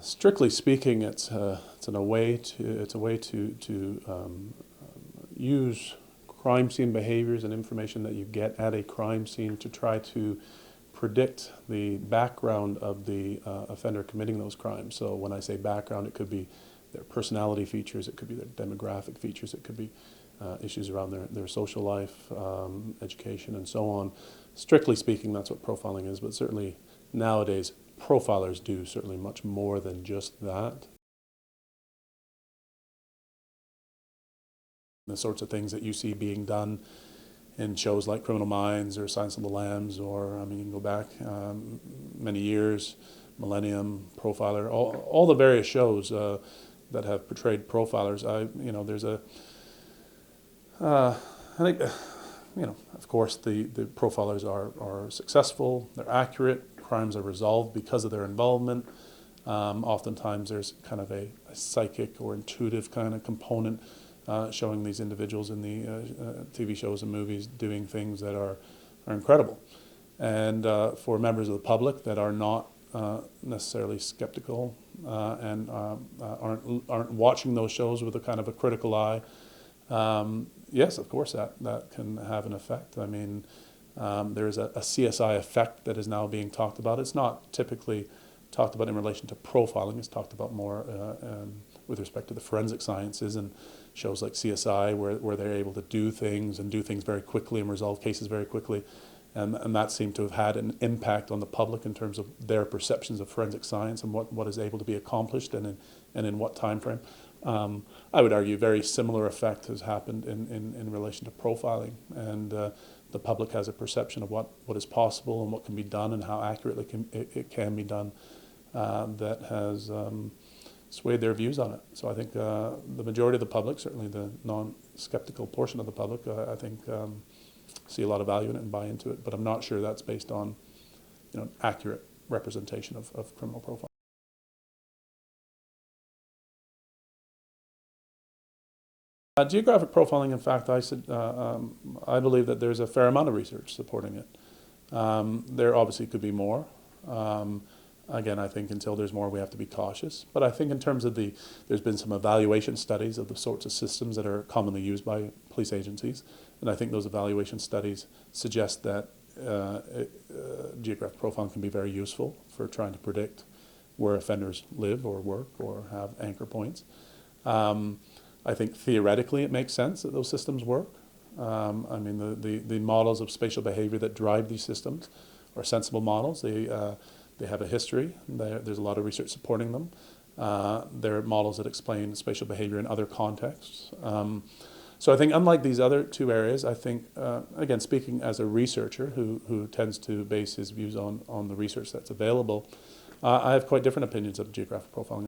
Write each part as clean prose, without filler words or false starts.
Strictly speaking, it's a way to use crime scene behaviors and information that you get at a crime scene to try to predict the background of the offender committing those crimes. So when I say background, it could be their personality features, it could be their demographic features, it could be issues around their social life, education, and so on. Strictly speaking, that's what profiling is, but certainly nowadays profilers do certainly much more than just that. The sorts of things that you see being done in shows like Criminal Minds or Silence of the Lambs, or I mean, you can go back many years, Millennium, Profiler, all the various shows that have portrayed profilers. There's a, I think, of course, the profilers are successful, they're accurate, crimes are resolved because of their involvement. Oftentimes there's kind of a psychic or intuitive kind of component showing these individuals in the TV shows and movies doing things that are incredible. And for members of the public that are not necessarily skeptical and aren't watching those shows with a kind of a critical eye, yes, of course that can have an effect. I mean, there's a CSI effect that is now being talked about. It's not typically talked about in relation to profiling. It's talked about more with respect to the forensic sciences and shows like CSI where they're able to do things very quickly and resolve cases very quickly. And that seemed to have had an impact on the public in terms of their perceptions of forensic science and what is able to be accomplished and in what time frame. I would argue a very similar effect has happened in relation to profiling, and the public has a perception of what is possible and what can be done and how accurately it can be done that has swayed their views on it. So I think the majority of the public, certainly the non-skeptical portion of the public, I think see a lot of value in it and buy into it, but I'm not sure that's based on accurate representation of criminal profiling. Geographic profiling, in fact, I believe that there's a fair amount of research supporting it. There obviously could be more. Again, I think until there's more, we have to be cautious. But I think in terms of there's been some evaluation studies of the sorts of systems that are commonly used by police agencies. And I think those evaluation studies suggest that geographic profiling can be very useful for trying to predict where offenders live or work or have anchor points. I think theoretically it makes sense that those systems work. I mean, the models of spatial behavior that drive these systems are sensible models. They have a history. There's a lot of research supporting them. They're models that explain spatial behavior in other contexts. So I think unlike these other two areas, I think, again, speaking as a researcher who tends to base his views on the research that's available, I have quite different opinions of geographic profiling.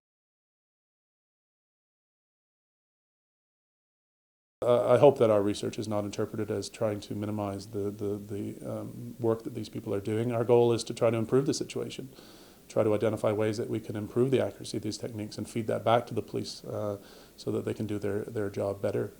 I hope that our research is not interpreted as trying to minimize the work that these people are doing. Our goal is to try to improve the situation, try to identify ways that we can improve the accuracy of these techniques and feed that back to the police so that they can do their job better